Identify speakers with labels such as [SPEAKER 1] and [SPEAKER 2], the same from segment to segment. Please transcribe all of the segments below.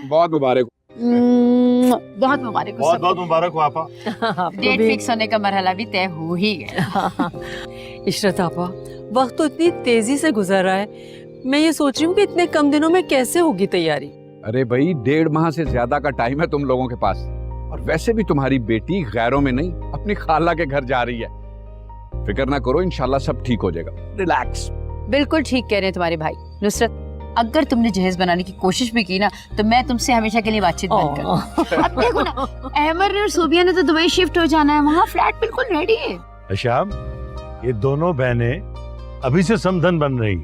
[SPEAKER 1] बहुत मुबारक।
[SPEAKER 2] बहुत मुबारक हो।
[SPEAKER 3] बहुत बहुत मुबारक हो आपा।
[SPEAKER 2] डेट फिक्स होने का मरहला भी तय हो ही गया।
[SPEAKER 4] इशरत आपा, वक्त तो इतनी तेजी से गुजर रहा है, मैं ये सोच रही हूँ कि इतने कम दिनों में कैसे होगी तैयारी।
[SPEAKER 1] अरे भाई 1.5 माह से ज्यादा का टाइम है तुम लोगों के पास, और वैसे भी तुम्हारी बेटी गैरों में नहीं अपनी खाला के घर जा रही है। फिक्र ना करो, इंशाल्लाह सब ठीक हो जाएगा। रिलैक्स।
[SPEAKER 2] बिल्कुल ठीक कह रहे हैं तुम्हारे भाई। नुसरत, अगर तुमने जहेज बनाने की कोशिश भी की ना तो मैं तुमसे हमेशा के लिए बातचीत बंद कर दूं। अब देखो ना, अहमद और सोबिया ने तो दुबई शिफ्ट हो जाना है, वहाँ फ्लैट बिल्कुल रेडी है।
[SPEAKER 3] शाम, ये दोनों बहनें अभी से समधन बन रही।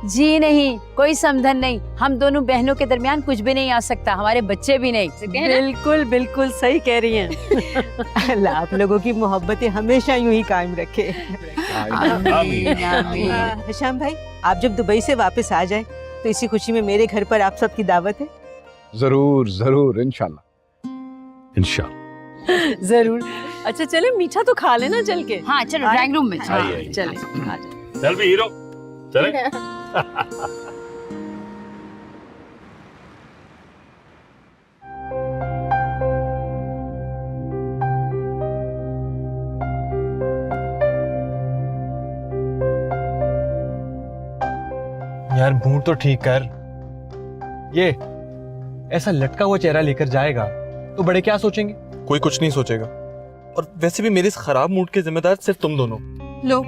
[SPEAKER 2] जी नहीं, कोई समधन नहीं। हम दोनों बहनों के दरमियान कुछ भी नहीं आ सकता, हमारे बच्चे भी नहीं।
[SPEAKER 4] बिल्कुल बिल्कुल सही कह रही हैं। अल्लाह आप लोगों की मोहब्बतें हमेशा यूं ही कायम रखे। हिशाम भाई, आप जब दुबई से वापस आ जाए तो इसी खुशी में मेरे घर पर आप सबकी दावत है।
[SPEAKER 1] जरूर जरूर, इंशाल्लाह।
[SPEAKER 4] जरूर। अच्छा चले, मीठा तो खा लेना चल के।
[SPEAKER 2] हाँ चलो, ड्राइंग रूम में
[SPEAKER 3] आइए।
[SPEAKER 4] चले।
[SPEAKER 3] चल भी हीरो, चले।
[SPEAKER 5] यार मूड तो ठीक कर। ये ऐसा लटका हुआ चेहरा लेकर जाएगा तो बड़े क्या सोचेंगे?
[SPEAKER 6] कोई कुछ नहीं सोचेगा, और वैसे भी मेरे इस खराब मूड के जिम्मेदार सिर्फ तुम दोनों।
[SPEAKER 7] लो,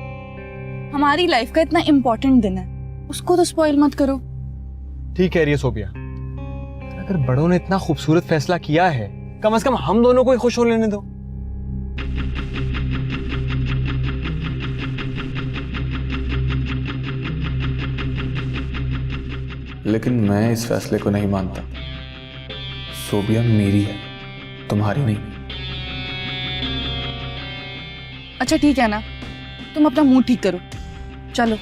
[SPEAKER 7] हमारी लाइफ का इतना इम्पोर्टेंट दिन है, उसको तो स्पॉइल मत करो।
[SPEAKER 5] ठीक कह रही है सोबिया, अगर बड़ों ने इतना खूबसूरत फैसला किया है, कम से कम हम दोनों को ही खुश हो लेने दो।
[SPEAKER 6] लेकिन मैं इस फैसले को नहीं मानता। सोबिया मेरी है, तुम्हारी नहीं।
[SPEAKER 7] अच्छा ठीक है ना, तुम अपना मूड ठीक करो, चलो।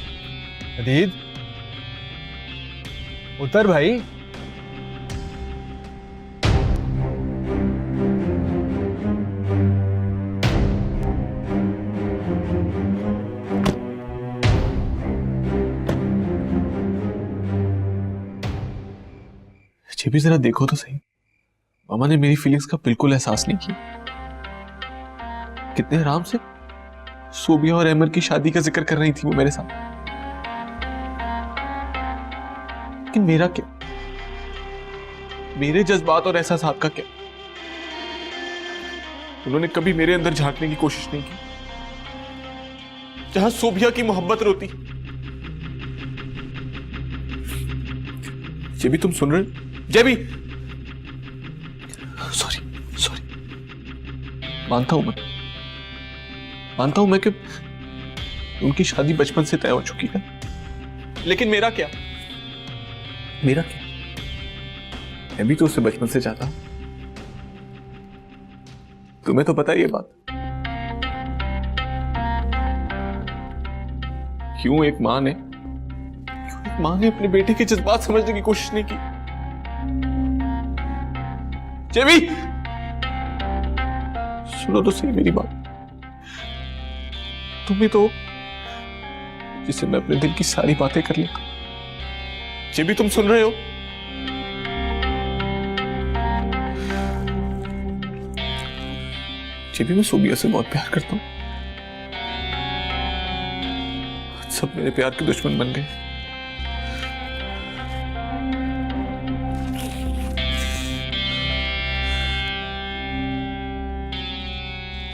[SPEAKER 5] अदीद, उतर भाई।
[SPEAKER 6] ये भी जरा देखो तो सही, मामा ने मेरी फीलिंग्स का बिल्कुल एहसास नहीं किया। कितने आराम से सोबिया और अहमद की शादी का जिक्र कर रही थी वो मेरे साथ। लेकिन मेरा क्या, मेरे जज्बात और एहसासात का क्या? उन्होंने कभी मेरे अंदर झांकने की कोशिश नहीं की, जहां सोबिया की मोहब्बत रोती। ये भी तुम सुन रहे हो? जेबी, सॉरी सॉरी। मानता हूं मैं कि उनकी शादी बचपन से तय हो चुकी है, लेकिन मेरा क्या? मैं भी तो उससे बचपन से चाहता हूं। तुम्हें तो पता ही है बात। क्यों एक मां ने अपने बेटे के जज्बात समझने की कोशिश नहीं की? जेबी, सुनो तो सही मेरी बात। तुम ही तो जिससे मैं अपने दिल की सारी बातें कर लेता। जेबी, तुम सुन रहे हो? जेबी, मैं सोबिया से बहुत प्यार करता हूं। सब मेरे प्यार के दुश्मन बन गए।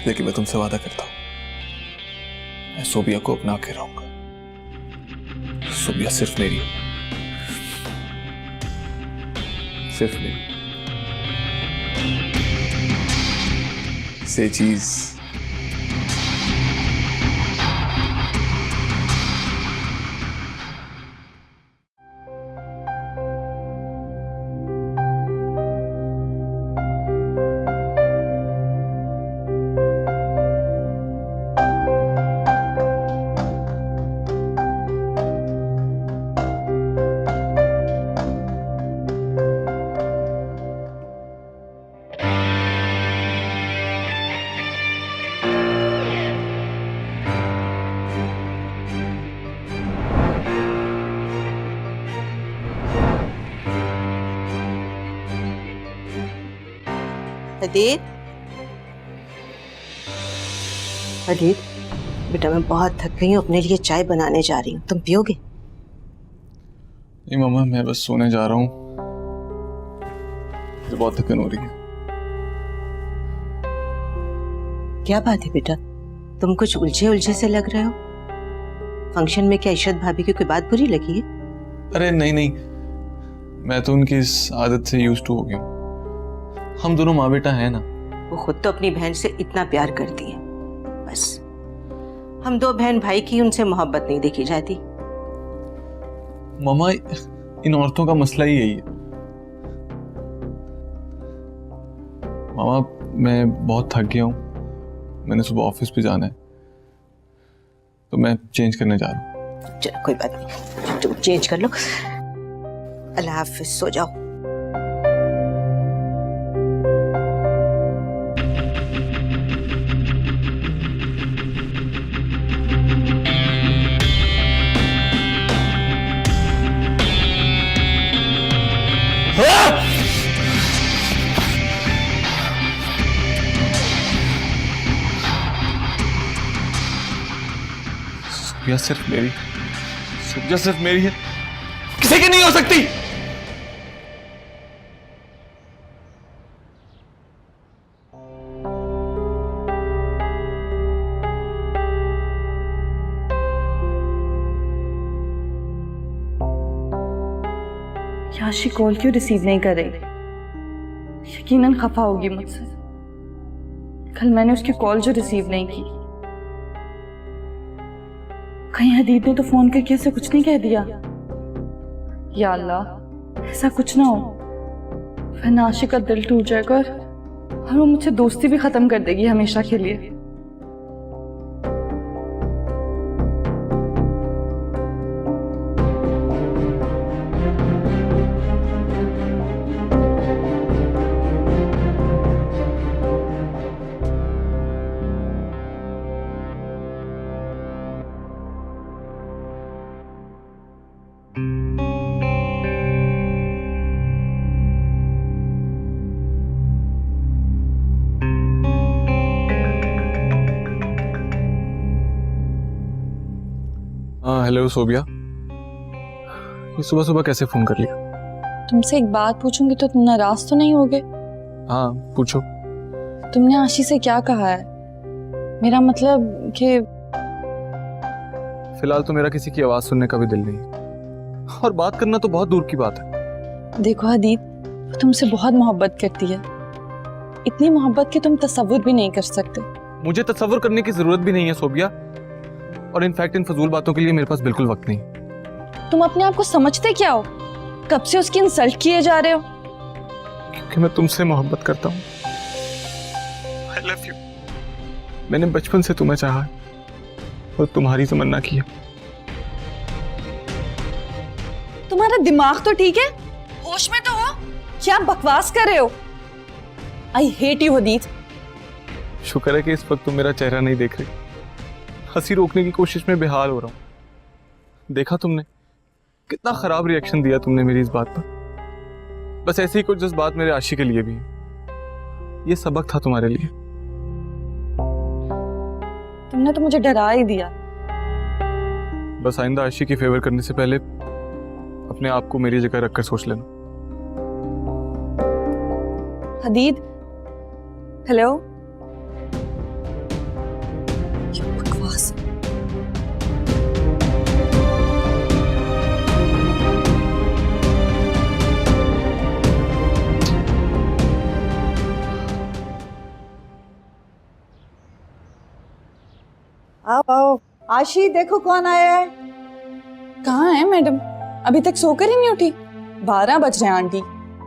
[SPEAKER 6] लेकिन मैं तुमसे वादा करता हूं, मैं सोबिया को अपना के रहूंगा। सोबिया सिर्फ मेरी, सिर्फ मेरी। से चीज
[SPEAKER 8] अदीत, अदीत बेटा मैं बहुत थक गई हूँ, अपने लिए चाय बनाने जा रही हूँ, तुम पियोगे?
[SPEAKER 6] नहीं मामा, मैं बस सोने जा रहा हूँ, मुझे बहुत थकन हो रही है।
[SPEAKER 8] क्या बात है बेटा, तुम कुछ उलझे उलझे से लग रहे हो। फंक्शन में क्या इशरत भाभी की कोई बात बुरी लगी है? अरे
[SPEAKER 6] नहीं नहीं, मैं तो उनकी इस आदत से यूज्ड टू हो गया हूँ। हम दोनों माँ बेटा हैं ना।
[SPEAKER 8] वो खुद तो अपनी बहन से इतना प्यार करती है, बस हम दो बहन भाई की उनसे मोहब्बत नहीं देखी जाती।
[SPEAKER 6] मामा, इन औरतों का मसला ही यही है। मामा, मैं बहुत थक गया हूँ, मैंने सुबह ऑफिस पे जाना है, तो मैं चेंज करने जा रहा हूँ।
[SPEAKER 8] चलो कोई बात नहीं, तुम चेंज कर लो। अल्लाह हाफिज, सो जाओ।
[SPEAKER 6] सुबिया सिर्फ मेरी, सुबिया सिर्फ मेरी है, किसी की नहीं हो सकती।
[SPEAKER 7] याशी कॉल क्यों रिसीव नहीं कर रही? यकीनन खफा होगी मुझसे। कल मैंने उसकी कॉल जो रिसीव नहीं की, कहीं हदीद ने तो फोन करके उसे कुछ नहीं कह दिया। या अल्लाह, ऐसा कुछ ना हो, वरना आशिक का दिल टूट जाएगा और वो मुझसे दोस्ती भी खत्म कर देगी हमेशा के लिए।
[SPEAKER 6] हाँ हेलो सोबिया, ये सुबह सुबह कैसे फोन कर लिया?
[SPEAKER 7] तुमसे एक बात पूछूंगी तो तुम नाराज तो नहीं होगे?
[SPEAKER 6] हाँ पूछो।
[SPEAKER 7] तुमने आशी से क्या कहा है? मेरा मतलब कि
[SPEAKER 6] फिलहाल तो मेरा किसी की आवाज सुनने का भी दिल नहीं, और बात करना तो बहुत दूर की बात है।
[SPEAKER 7] देखो हदीद, वो तुमसे बहुत मोहब्बत करती है, इतनी मोहब्बत कि तुम तसव्वुर भी नहीं कर सकते।
[SPEAKER 6] मुझे तसव्वुर करने की जरूरत भी नहीं है सोबिया, और इनफैक्ट इन फजूल बातों के लिए मेरे पास बिल्कुल वक्त नहीं।
[SPEAKER 7] तुम अपने आप को समझते क्या हो? कब से उसकी इंसल्ट किए जा रहे हो?
[SPEAKER 6] क्योंकि मैं तुमसे मोहब्बत करता हूँ। I love you। मैंने बचपन से तुम्हें चाहा है और तुम्हारी तमन्ना की है।
[SPEAKER 7] तुम्हारा दिमाग तो ठीक है? होश में तो हो? क्या बकवास कर रहे हो? I hate you Hadid.
[SPEAKER 6] शुक्र है कि इस वक्त तुम मेरा चेहरा नहीं देख रही, हंसी रोकने की कोशिश में बेहाल हो रहा हूं। देखा तुमने कितना खराब रिएक्शन दिया तुमने मेरी इस बात पर। बस ऐसे ही कुछ जज्बात मेरे आशी के लिए भी हैं। ये सबक था तुम्हारे लिए।
[SPEAKER 7] तुमने तो मुझे डरा ही दिया।
[SPEAKER 6] बस आइंदा आशी की फेवर करने से पहले अपने आप को मेरी जगह रखकर सोच लेना।
[SPEAKER 7] हदीद, हेलो। बकवास।
[SPEAKER 9] आओ आओ, आशी देखो कौन आया है।
[SPEAKER 7] कहाँ है मैडम? अभी तक सोकर ही नहीं उठी? 12 बज रहे हैं आंटी।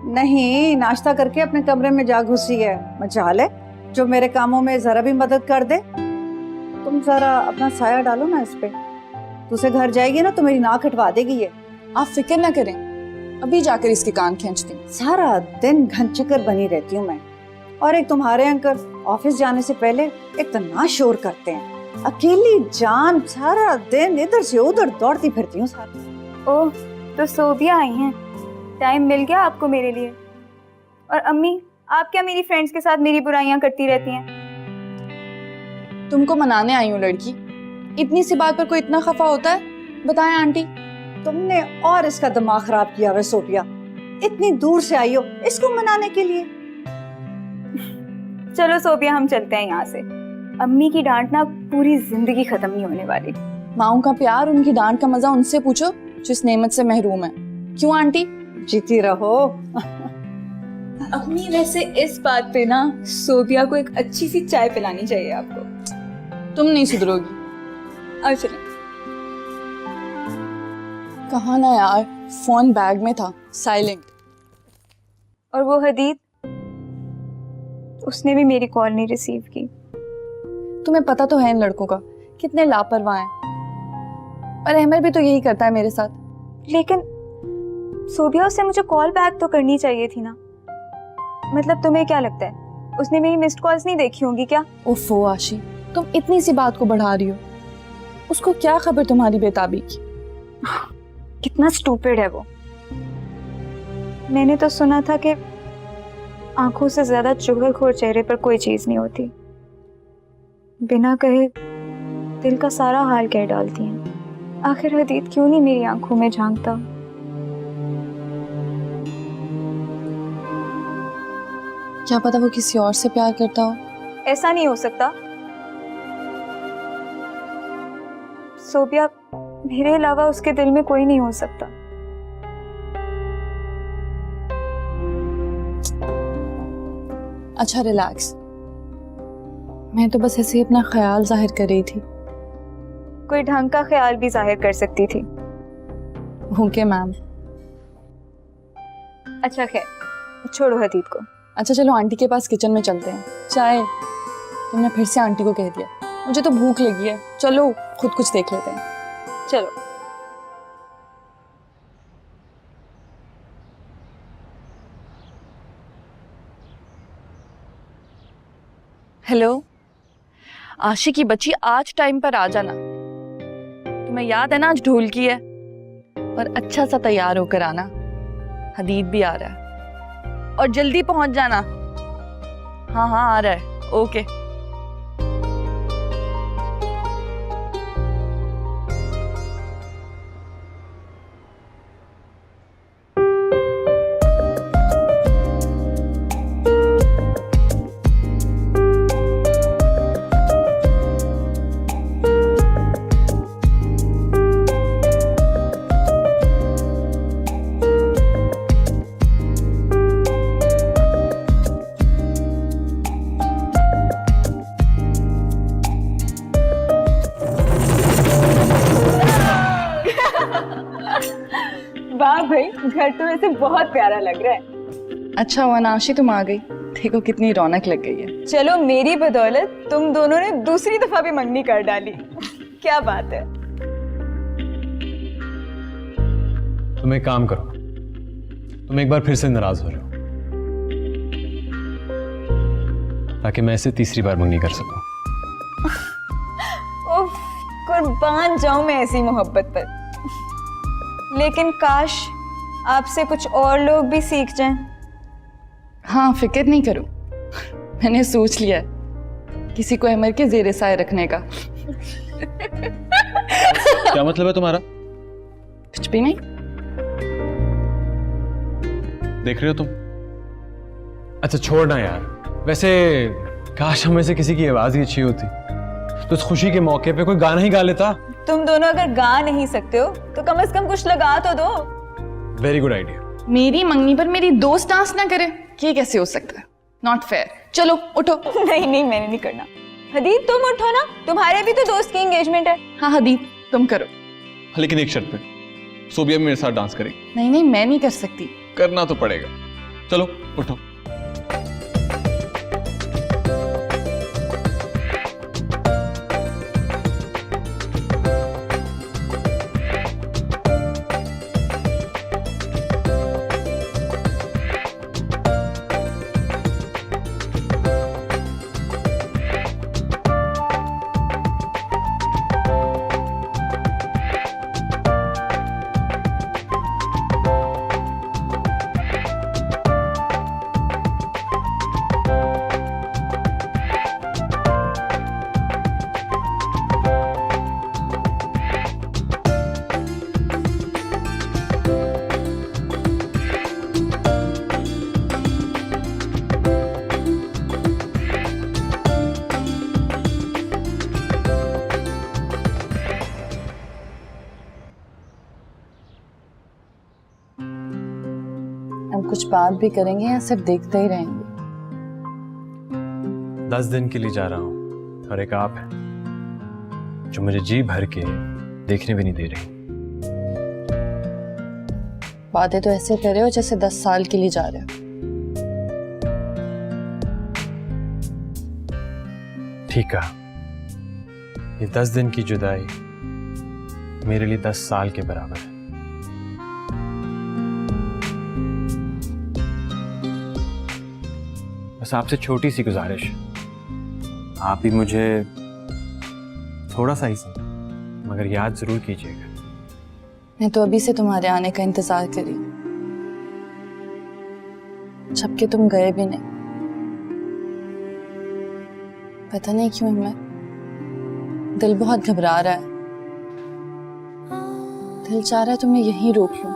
[SPEAKER 9] नहीं, नाश्ता करके अपने कमरे में जा घुसी है। मजाल है जो मेरे कामों में जरा भी मदद कर दे। तुम जरा अपना साया डालो ना इस पे, तुझसे घर जाएगी ना तो मेरी नाक कटवा देगी ये।
[SPEAKER 7] आप फिक्र ना करें, अभी जाकर इसके कान खींचती हूँ।
[SPEAKER 9] सारा दिन घनचक्कर बनी रहती हूँ मैं, और एक तुम्हारे अंकल ऑफिस जाने से पहले इतना शोर करते हैं। अकेली जान सारा दिन इधर से उधर दौड़ती फिरती हूँ सारा।
[SPEAKER 10] ओह, तो सोबिया आई हैं। टाइम मिल गया आपको मेरे लिए। और अम्मी, आप क्या मेरी फ्रेंड्स के साथ मेरी बुराइयां करती रहती हैं?
[SPEAKER 7] तुमको मनाने आई हूँ लड़की, इतनी सी बात पर कोई इतना खफा होता है? बताएं आंटी।
[SPEAKER 9] तुमने और इसका दिमाग खराब किया हुआ है सोफिया। इतनी दूर से आई हो इसको मनाने के लिए।
[SPEAKER 10] चलो सोफिया, हम चलते हैं यहाँ से। अम्मी की डांट ना पूरी जिंदगी खत्म नहीं होने वाली।
[SPEAKER 7] माओं का प्यार, उनकी डांट का मजा उनसे पूछो जो इस नेमत से महरूम है। क्यों आंटी?
[SPEAKER 9] जीती रहो।
[SPEAKER 10] अम्मी वैसे इस बात पे ना सोफिया को एक अच्छी सी चाय पिलानी चाहिए आपको।
[SPEAKER 7] तुम नहीं सुधरोगी।
[SPEAKER 10] अब चलें।
[SPEAKER 7] कहा ना यार, फोन बैग में था, साइलेंट।
[SPEAKER 10] और वो हदीद, उसने भी मेरी कॉल नहीं रिसीव की।
[SPEAKER 7] तुम्हें पता तो है इन लड़कों का कितने लापरवाह हैं। और अहमर भी तो यही करता है मेरे साथ।
[SPEAKER 10] लेकिन सोफिया, उससे मुझे कॉल बैक तो करनी चाहिए थी ना। मतलब तुम्हें क्या लगता है उसने मेरी मिस्ड कॉल्स नहीं देखी होंगी क्या?
[SPEAKER 7] ओफो आशी, तुम इतनी सी बात को बढ़ा रही हो। उसको क्या खबर तुम्हारी बेताबी की?
[SPEAKER 10] कितना स्टूपिड है वो। मैंने तो सुना था कि आंखों से ज्यादा चुगलखोर चेहरे पर कोई चीज नहीं होती। बिना कहे दिल का सारा हाल कह डालती हैं। आखिर हदीद क्यों नहीं मेरी आंखों में झांकता?
[SPEAKER 7] क्या पता वो किसी और से प्यार करता हो।
[SPEAKER 10] ऐसा नहीं हो सकता सोफिया, मेरे अलावा उसके दिल में कोई नहीं हो सकता।
[SPEAKER 7] अच्छा रिलैक्स, मैं तो बस ऐसे ही अपना ख्याल जाहिर कर रही थी।
[SPEAKER 10] कोई ढंग का ख्याल भी जाहिर कर सकती थी।
[SPEAKER 7] Okay ma'am.
[SPEAKER 10] अच्छा खैर, छोड़ो हदीद को।
[SPEAKER 7] अच्छा चलो आंटी के पास किचन में चलते हैं। चाय? तुमने फिर से आंटी को कह दिया। मुझे तो भूख लगी है, चलो खुद कुछ देख लेते हैं।
[SPEAKER 10] चलो।
[SPEAKER 7] हेलो आशी की बच्ची, आज टाइम पर आ जाना। तुम्हें याद है ना आज ढोल की है, पर अच्छा सा तैयार होकर आना। हदीद भी आ रहा है और जल्दी पहुंच जाना। हाँ हाँ आ रहा है। ओके।
[SPEAKER 10] वाह भाई, घर तो वैसे बहुत प्यारा लग रहा है।
[SPEAKER 7] अच्छा हुआ नाशी तुम आ गई, देखो कितनी रौनक लग गई है।
[SPEAKER 10] चलो मेरी बदौलत तुम दोनों ने दूसरी दफा भी मंगनी कर डाली। क्या बात है।
[SPEAKER 5] तुम एक काम करो, तुम एक बार फिर से नाराज हो रहे हो, ताकि मैं इसे तीसरी बार मंगनी कर सकूं।
[SPEAKER 10] उफ, कुर्बान जाऊं मैं ऐसी मोहब्बत पर। लेकिन काश आपसे कुछ और लोग भी सीख जाएं।
[SPEAKER 7] हाँ फिक्र नहीं करो, मैंने सोच लिया है किसी को अहमर के जेरे साए रखने का।
[SPEAKER 5] क्या मतलब है तुम्हारा?
[SPEAKER 7] कुछ भी नहीं।
[SPEAKER 5] देख रहे हो तुम? अच्छा छोड़ना यार। वैसे काश हम में से किसी की आवाज ही अच्छी होती, तो इस खुशी के मौके पे कोई गाना ही गा लेता।
[SPEAKER 10] तुम दोनों अगर गा नहीं सकते हो तो कम से कम कुछ लगा तो दो।
[SPEAKER 5] Very good idea.
[SPEAKER 7] मेरी मंगनी पर मेरी दोस्त डांस ना करे, ये कैसे हो सकता है? Not fair. चलो उठो।
[SPEAKER 10] नहीं नहीं, मैंने नहीं करना। हदीद तुम उठो ना, तुम्हारे भी तो दोस्त की एंगेजमेंट है।
[SPEAKER 7] हाँ हदीद तुम करो।
[SPEAKER 6] लेकिन एक शर्त पे, सोबिया भी मेरे साथ डांस करेगी।
[SPEAKER 7] नहीं नहीं मैं नहीं कर सकती।
[SPEAKER 6] करना तो पड़ेगा। चलो उठो।
[SPEAKER 7] हम कुछ बात भी करेंगे या सिर्फ देखते ही रहेंगे?
[SPEAKER 5] 10 दिन के लिए जा रहा हूँ और एक आप है जो मुझे जी भर के देखने भी नहीं दे रही।
[SPEAKER 7] बातें तो ऐसे कर रहे हो जैसे 10 साल के लिए जा रहे हो।
[SPEAKER 5] ठीक है, ये 10 दिन की जुदाई मेरे लिए 10 साल के बराबर है। बस आपसे छोटी सी गुजारिश, आप भी मुझे थोड़ा सा ही सही मगर याद जरूर कीजिएगा।
[SPEAKER 7] मैं तो अभी से तुम्हारे आने का इंतजार कर रही हूँ, जबकि तुम गए भी नहीं। पता नहीं क्यों मैं दिल बहुत घबरा रहा है। दिल चाह रहा है तुम्हें यहीं रोक लूं।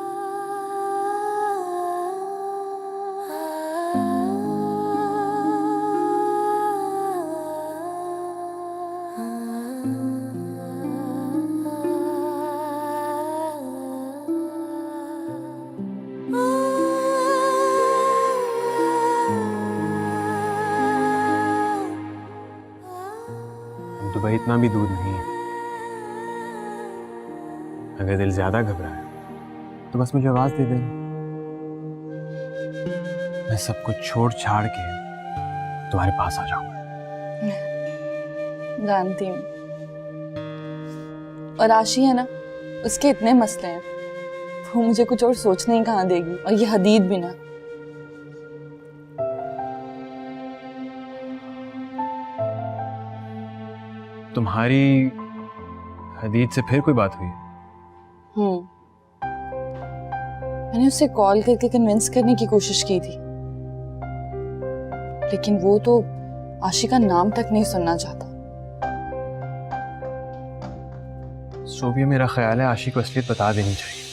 [SPEAKER 5] दुबई इतना भी दूर नहीं है। अगर दिल ज्यादा घबराए तो बस मुझे आवाज दे देना, मैं सब कुछ छोड़ छाड़ के तुम्हारे पास आ जाऊंगा।
[SPEAKER 7] जानती हूँ। और आशी है ना, उसके इतने मसले हैं, वो मुझे कुछ और सोचने ही कहाँ देगी। और ये हदीद भी ना।
[SPEAKER 5] तुम्हारी हदीद से फिर कोई बात हुई?
[SPEAKER 7] मैंने उसे कॉल करके कन्विंस करने की कोशिश की थी, लेकिन वो तो आशी का नाम तक नहीं सुनना चाहता।
[SPEAKER 5] सोबिया, मेरा ख्याल है आशी को असलियत बता देनी चाहिए।